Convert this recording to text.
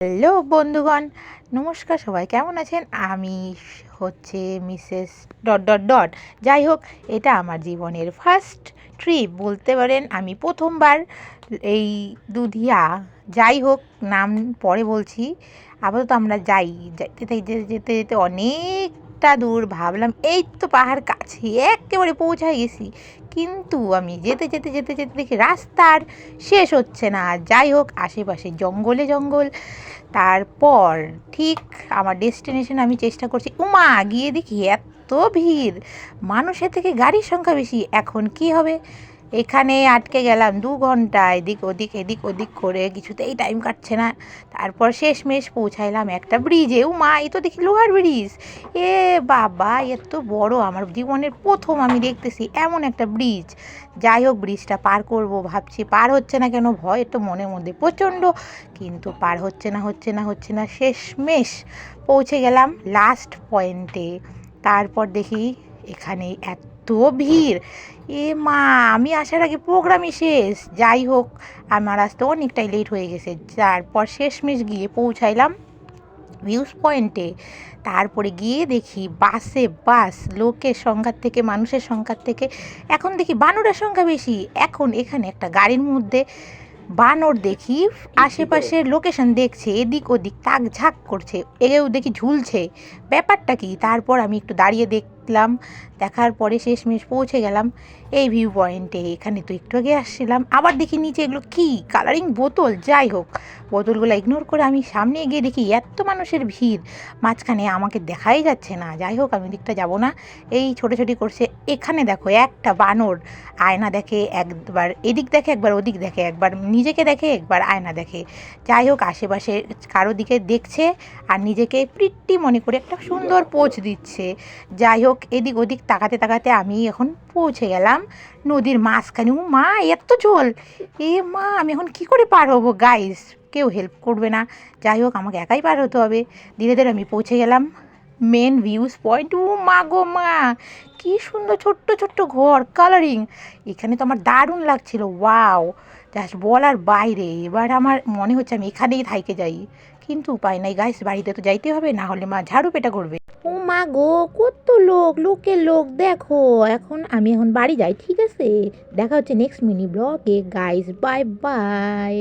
Hello বন্ধুগণ, নমস্কার। সবাই কেমন আছেন? আমি হচ্ছে মিসেস ডট ডট ডট। যাই হোক, এটা আমার জীবনের ফার্স্ট ট্রিপ বলতে পারেন। আমি প্রথমবার এই দুধিয়া, যাই হোক নাম পরে বলছি। আপাতত আমরা যেতে যেতে যেতে যেতে অনেকটা দূর ভাবলাম এই তো পাহাড় কাছে একেবারে পৌঁছায় গেছি, কিন্তু আমি যেতে যেতে যেতে যেতে দেখি রাস্তার শেষ হচ্ছে না। যাই হোক, আশেপাশে জঙ্গলে জঙ্গল। তারপর ঠিক আমার ডেস্টিনেশন আমি চেষ্টা করছি, উমা গিয়ে দেখি এত ভিড়, মানুষের থেকে গাড়ির সংখ্যা বেশি। এখন কি হবে? এখানে আটকে গেলাম 2 ঘন্টা, এদিক ওদিক এদিক ওদিক করে, কিছুতেই টাইম কাটছে না। তারপর শেষমেশ পৌঁছাইলাম একটা ব্রিজে। উমা, এই তো দেখি লোহার ব্রিজ। এ বাবা, এত বড়! আমার জীবনের প্রথম আমি দেখতেছি এমন একটা ব্রিজ। যাই হোক, ব্রিজটা পার করব ভাবছি, পার হচ্ছে না কেন, ভয় তো মনের মধ্যে প্রচণ্ড, কিন্তু পার হচ্ছে না। শেষমেশ পৌঁছে গেলাম লাস্ট পয়েন্টে। তারপর দেখি এখানে এত ভিড়, এ মা, আমি আসার আগে প্রোগ্রামই শেষ। যাই হোক, আমার আসতে অনেকটাই লেট হয়ে গেছে। তারপর শেষমেশ গিয়ে পৌঁছাইলাম ভিউজ পয়েন্টে। তারপরে গিয়ে দেখি বাসে বাস, লোকের সংখ্যার থেকে মানুষের সংখ্যার থেকে এখন দেখি বানরের সংখ্যা বেশি। এখন এখানে একটা গাড়ির মধ্যে বানর দেখি আশেপাশের লোকেশন দেখছে, এদিক ওদিক তাক ঝাঁক করছে, এও দেখি ঝুলছে। ব্যাপারটা কি? তারপর আমি একটু দাঁড়িয়ে দেখলাম, দেখার পরে শেষমেশ পৌঁছে গেলাম এই ভিউ পয়েন্টে। এখানে তো একটু আগে আসছিলাম, আবার দেখি নিচে এগুলো কি কালারিং বোতল। যাই হোক, বোতলগুলো ইগনোর করে আমি সামনে গিয়ে দেখি এত মানুষের ভিড়, মাঝখানে আমাকে দেখাই যাচ্ছে না। যাই হোক, আমি দিকটা যাব না, এই ছোটাছুটি করছে। এখানে দেখো একটা বানর আয়না দেখে, একবার এদিক দেখে একবার ওদিক দেখে, একবার নিজেকে দেখে একবার আয়না দেখে। যাই হোক, আশেপাশে কারো দিকে দেখছে আর নিজেকে প্রিটি মনে করে একটা সুন্দর পোজ দিচ্ছে। যাই হোক, এদিক ওদিক তাকাতে তাকাতে আমি এখন পৌঁছে গেলাম নদীর মাঝখানে। ও মা, এত জল! এ মা, আমি এখন কি করে পার হবো? গাইস, কেউ হেল্প করবে না। যাই হোক, আমাকে একাই পার হতে হবে। ধীরে ধীরে আমি পৌঁছে গেলাম মেন ভিউজ পয়েন্ট। ও মা গো মা, কি সুন্দর ছোট্ট ছোট্ট ঘর, কালারিং! এখানে তো আমার দারুণ লাগছিল, ওয়াও, জাস্ট বলার বাইরে। এবার আমার মনে হচ্ছে আমি এখানেই থাইকে যাই, কিন্তু উপায় নাই গাইস, বাড়িতে তো যাইতে হবে, না হলে মা ঝাড়ু পেটা করবে। ও মা গো, কত লোক, লোকের লোক দেখো। এখন বাড়ি যাই, ঠিক আছে? দেখা হচ্ছে নেক্সট মিনি ব্লগে গাইস, বাই বাই।